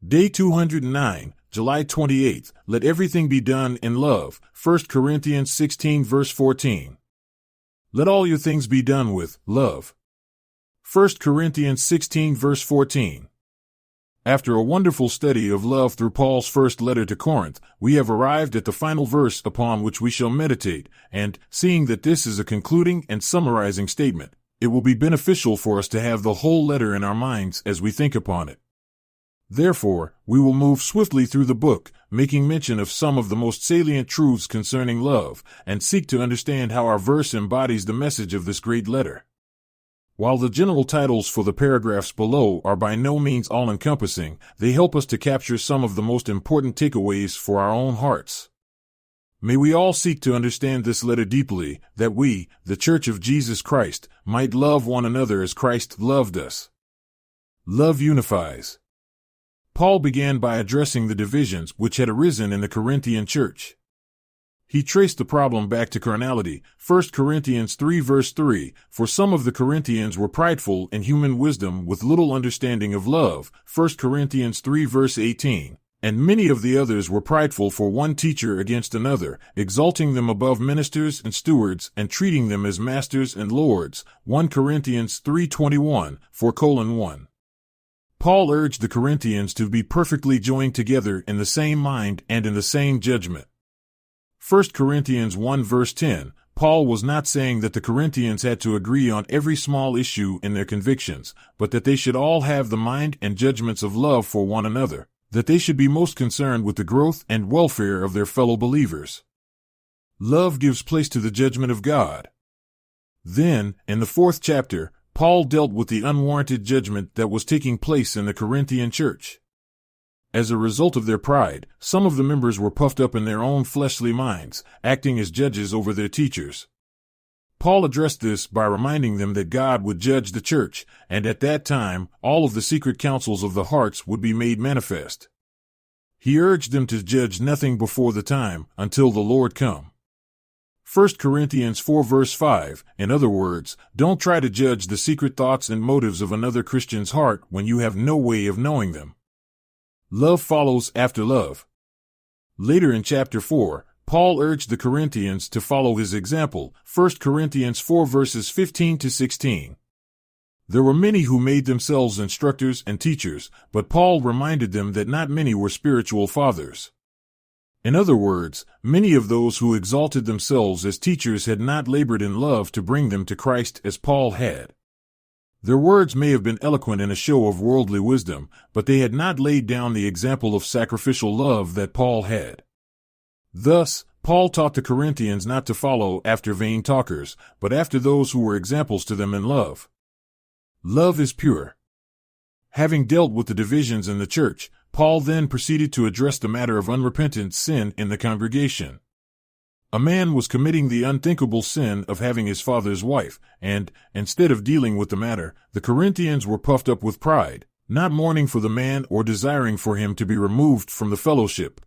Day 209, July 28th. Let everything be done in love. 1 Corinthians 16 verse 14. Let all your things be done with love. 1 Corinthians 16 verse 14. After a wonderful study of love through Paul's first letter to Corinth, we have arrived at the final verse upon which we shall meditate, and, seeing that this is a concluding and summarizing statement, it will be beneficial for us to have the whole letter in our minds as we think upon it. Therefore, we will move swiftly through the book, making mention of some of the most salient truths concerning love, and seek to understand how our verse embodies the message of this great letter. While the general titles for the paragraphs below are by no means all-encompassing, they help us to capture some of the most important takeaways for our own hearts. May we all seek to understand this letter deeply, that we, the Church of Jesus Christ, might love one another as Christ loved us. Love unifies. Paul began by addressing the divisions which had arisen in the Corinthian church. He traced the problem back to carnality, 1 Corinthians 3 verse 3, for some of the Corinthians were prideful in human wisdom with little understanding of love, 1 Corinthians 3 verse 18, and many of the others were prideful for one teacher against another, exalting them above ministers and stewards and treating them as masters and lords, 1 Corinthians 3:21, 4:1. Paul urged the Corinthians to be perfectly joined together in the same mind and in the same judgment. 1 Corinthians 1 verse 10, Paul was not saying that the Corinthians had to agree on every small issue in their convictions, but that they should all have the mind and judgments of love for one another, that they should be most concerned with the growth and welfare of their fellow believers. Love gives place to the judgment of God. Then, in the 4th chapter, Paul dealt with the unwarranted judgment that was taking place in the Corinthian church. As a result of their pride, some of the members were puffed up in their own fleshly minds, acting as judges over their teachers. Paul addressed this by reminding them that God would judge the church, and at that time, all of the secret counsels of the hearts would be made manifest. He urged them to judge nothing before the time, until the Lord come. 1 Corinthians 4 verse 5, in other words, don't try to judge the secret thoughts and motives of another Christian's heart when you have no way of knowing them. Love follows after love. Later in chapter 4, Paul urged the Corinthians to follow his example, 1 Corinthians 4 verses 15 to 16. There were many who made themselves instructors and teachers, but Paul reminded them that not many were spiritual fathers. In other words, many of those who exalted themselves as teachers had not labored in love to bring them to Christ as Paul had. Their words may have been eloquent in a show of worldly wisdom, but they had not laid down the example of sacrificial love that Paul had. Thus, Paul taught the Corinthians not to follow after vain talkers, but after those who were examples to them in love. Love is pure. Having dealt with the divisions in the church, Paul then proceeded to address the matter of unrepentant sin in the congregation. A man was committing the unthinkable sin of having his father's wife, and, instead of dealing with the matter, the Corinthians were puffed up with pride, not mourning for the man or desiring for him to be removed from the fellowship.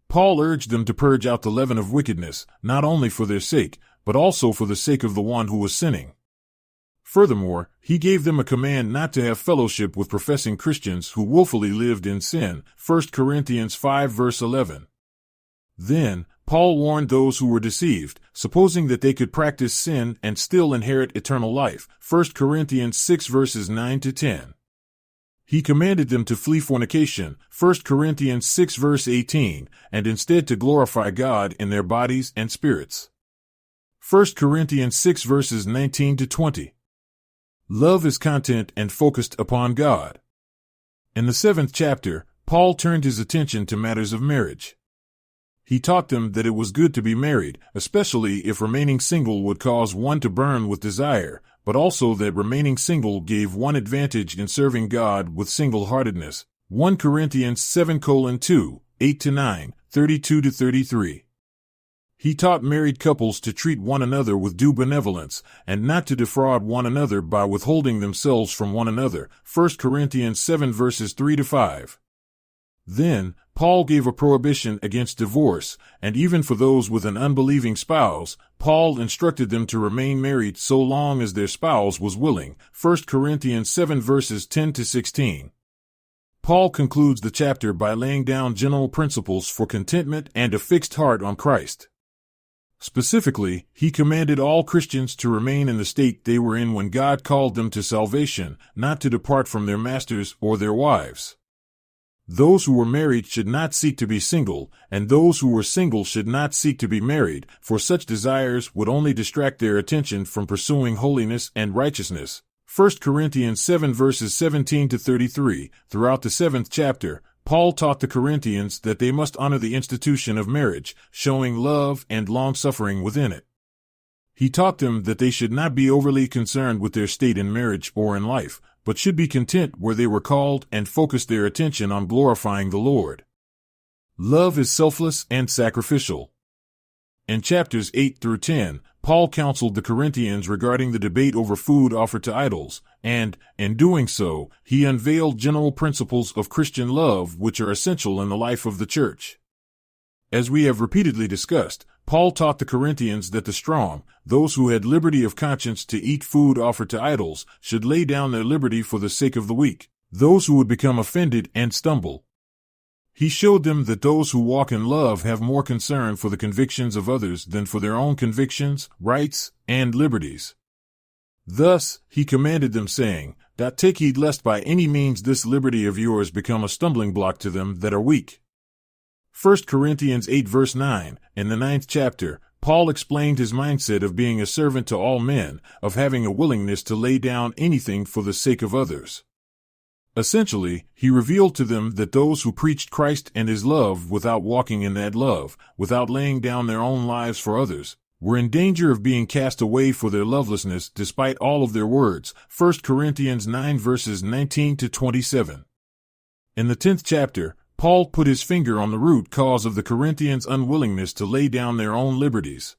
Paul urged them to purge out the leaven of wickedness, not only for their sake, but also for the sake of the one who was sinning. Furthermore, he gave them a command not to have fellowship with professing Christians who willfully lived in sin, 1 Corinthians 5 verse 11. Then, Paul warned those who were deceived, supposing that they could practice sin and still inherit eternal life, 1 Corinthians 6 verses 9 to 10. He commanded them to flee fornication, 1 Corinthians 6 verse 18, and instead to glorify God in their bodies and spirits. 1 Corinthians 6 verses 19 to 20. Love is content and focused upon God. In the 7th chapter, Paul turned his attention to matters of marriage. He taught them that it was good to be married, especially if remaining single would cause one to burn with desire, but also that remaining single gave one advantage in serving God with single-heartedness. 1 Corinthians 7:2, 8-9, 32-33. He taught married couples to treat one another with due benevolence, and not to defraud one another by withholding themselves from one another, 1 Corinthians 7 verses 3-5. Then, Paul gave a prohibition against divorce, and even for those with an unbelieving spouse, Paul instructed them to remain married so long as their spouse was willing, 1 Corinthians 7 verses 10-16. Paul concludes the chapter by laying down general principles for contentment and a fixed heart on Christ. Specifically, he commanded all Christians to remain in the state they were in when God called them to salvation, not to depart from their masters or their wives. Those who were married should not seek to be single, and those who were single should not seek to be married, for such desires would only distract their attention from pursuing holiness and righteousness. 1 Corinthians 7 verses 17 to 33. Throughout the 7th chapter, Paul taught the Corinthians that they must honor the institution of marriage, showing love and long-suffering within it. He taught them that they should not be overly concerned with their state in marriage or in life, but should be content where they were called and focus their attention on glorifying the Lord. Love is selfless and sacrificial. In chapters 8 through 10, Paul counseled the Corinthians regarding the debate over food offered to idols, and, in doing so, he unveiled general principles of Christian love which are essential in the life of the church. As we have repeatedly discussed, Paul taught the Corinthians that the strong, those who had liberty of conscience to eat food offered to idols, should lay down their liberty for the sake of the weak, those who would become offended and stumble. He showed them that those who walk in love have more concern for the convictions of others than for their own convictions, rights, and liberties. Thus, he commanded them, saying, "Take heed lest by any means this liberty of yours become a stumbling block to them that are weak." 1 Corinthians 8 verse 9. In the 9th chapter, Paul explained his mindset of being a servant to all men, of having a willingness to lay down anything for the sake of others. Essentially, he revealed to them that those who preached Christ and his love without walking in that love, without laying down their own lives for others, were in danger of being cast away for their lovelessness despite all of their words. 1 Corinthians 9 verses 19 to 27. In the 10th chapter, Paul put his finger on the root cause of the Corinthians' unwillingness to lay down their own liberties.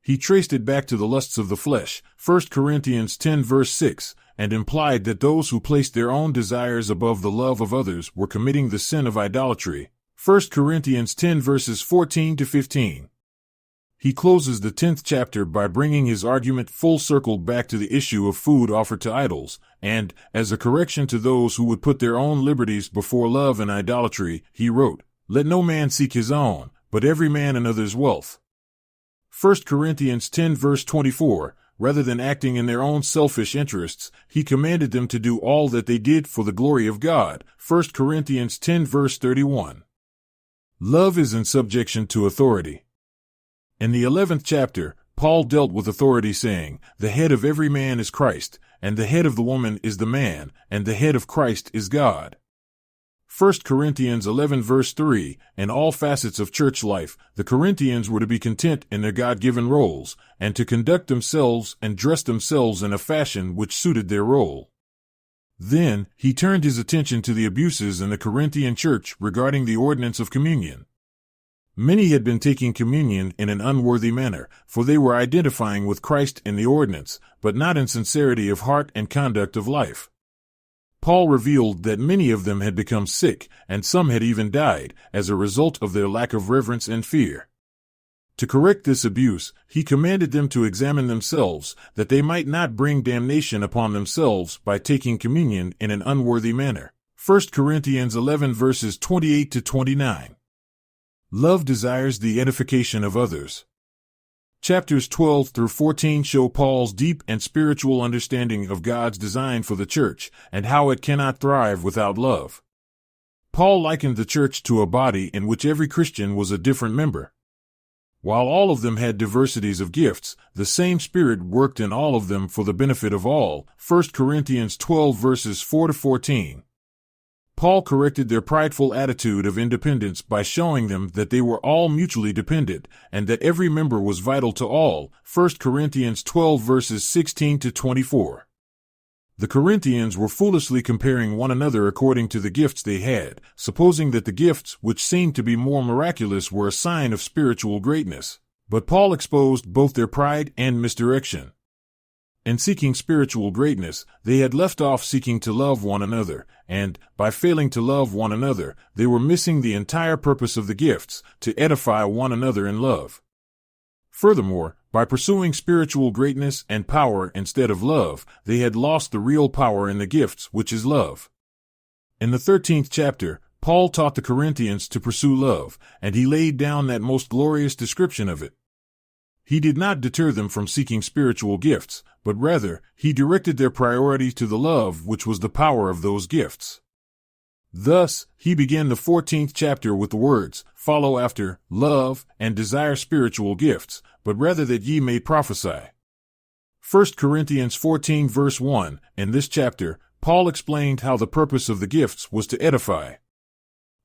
He traced it back to the lusts of the flesh, 1 Corinthians 10 verse 6, and implied that those who placed their own desires above the love of others were committing the sin of idolatry, 1 Corinthians 10 verses 14 to 15. He closes the 10th chapter by bringing his argument full circle back to the issue of food offered to idols, and, as a correction to those who would put their own liberties before love and idolatry, he wrote, "Let no man seek his own, but every man another's wealth." 1 Corinthians 10 verse 24, rather than acting in their own selfish interests, he commanded them to do all that they did for the glory of God, 1 Corinthians 10 verse 31. Love is in subjection to authority. In the 11th chapter, Paul dealt with authority, saying, "The head of every man is Christ, and the head of the woman is the man, and the head of Christ is God." 1 Corinthians 11 verse 3, in all facets of church life, the Corinthians were to be content in their God-given roles, and to conduct themselves and dress themselves in a fashion which suited their role. Then, he turned his attention to the abuses in the Corinthian church regarding the ordinance of communion. Many had been taking communion in an unworthy manner, for they were identifying with Christ in the ordinance, but not in sincerity of heart and conduct of life. Paul revealed that many of them had become sick, and some had even died, as a result of their lack of reverence and fear. To correct this abuse, he commanded them to examine themselves, that they might not bring damnation upon themselves by taking communion in an unworthy manner. 1 Corinthians 11 verses 28 to 29. Love desires the edification of others. Chapters 12 through 14 show Paul's deep and spiritual understanding of God's design for the church, and how it cannot thrive without love. Paul likened the church to a body in which every Christian was a different member. While all of them had diversities of gifts, the same Spirit worked in all of them for the benefit of all. 1 Corinthians 12 verses 4 to 14. Paul corrected their prideful attitude of independence by showing them that they were all mutually dependent, and that every member was vital to all. 1 Corinthians 12 verses 16 to 24. The Corinthians were foolishly comparing one another according to the gifts they had, supposing that the gifts which seemed to be more miraculous were a sign of spiritual greatness. But Paul exposed both their pride and misdirection. In seeking spiritual greatness, they had left off seeking to love one another, and, by failing to love one another, they were missing the entire purpose of the gifts, to edify one another in love. Furthermore, by pursuing spiritual greatness and power instead of love, they had lost the real power in the gifts, which is love. In the 13th chapter, Paul taught the Corinthians to pursue love, and he laid down that most glorious description of it. He did not deter them from seeking spiritual gifts, but rather, he directed their priority to the love which was the power of those gifts. Thus, he began the 14th chapter with the words, "Follow after love, and desire spiritual gifts, but rather that ye may prophesy." 1 Corinthians 14 verse 1, in this chapter, Paul explained how the purpose of the gifts was to edify.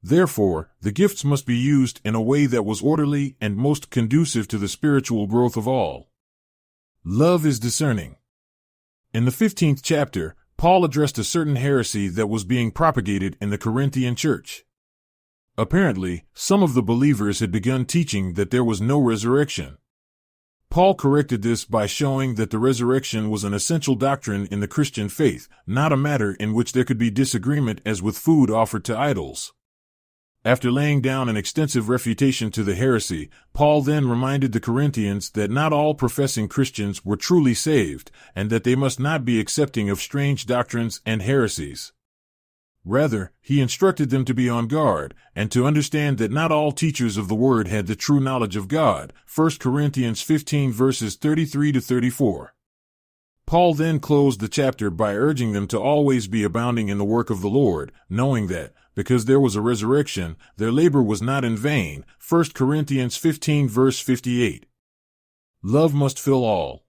Therefore, the gifts must be used in a way that was orderly and most conducive to the spiritual growth of all. Love is discerning. In the 15th chapter, Paul addressed a certain heresy that was being propagated in the Corinthian church. Apparently, some of the believers had begun teaching that there was no resurrection. Paul corrected this by showing that the resurrection was an essential doctrine in the Christian faith, not a matter in which there could be disagreement as with food offered to idols. After laying down an extensive refutation to the heresy, Paul then reminded the Corinthians that not all professing Christians were truly saved, and that they must not be accepting of strange doctrines and heresies. Rather, he instructed them to be on guard, and to understand that not all teachers of the Word had the true knowledge of God. 1 Corinthians 15 verses 33 to 34. Paul then closed the chapter by urging them to always be abounding in the work of the Lord, knowing that, because there was a resurrection, their labor was not in vain. 1 Corinthians 15 verse 58. Love must fill all.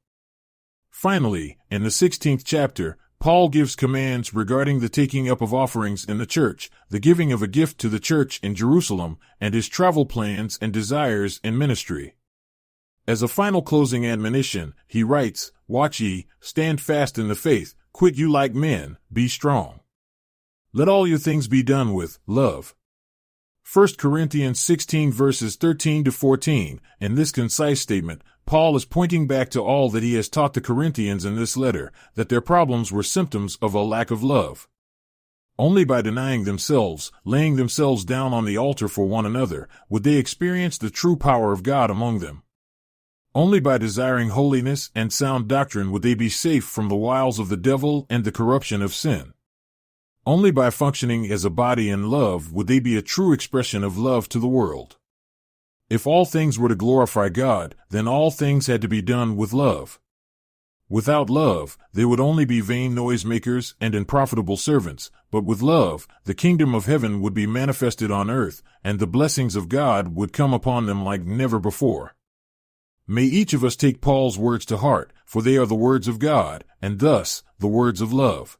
Finally, in the 16th chapter, Paul gives commands regarding the taking up of offerings in the church, the giving of a gift to the church in Jerusalem, and his travel plans and desires in ministry. As a final closing admonition, he writes, "Watch ye, stand fast in the faith, quit you like men, be strong. Let all your things be done with love." 1 Corinthians 16 verses 13 to 14. In this concise statement, Paul is pointing back to all that he has taught the Corinthians in this letter, that their problems were symptoms of a lack of love. Only by denying themselves, laying themselves down on the altar for one another, would they experience the true power of God among them. Only by desiring holiness and sound doctrine would they be safe from the wiles of the devil and the corruption of sin. Only by functioning as a body in love would they be a true expression of love to the world. If all things were to glorify God, then all things had to be done with love. Without love, they would only be vain noisemakers and unprofitable servants, but with love, the kingdom of heaven would be manifested on earth, and the blessings of God would come upon them like never before. May each of us take Paul's words to heart, for they are the words of God, and thus, the words of love.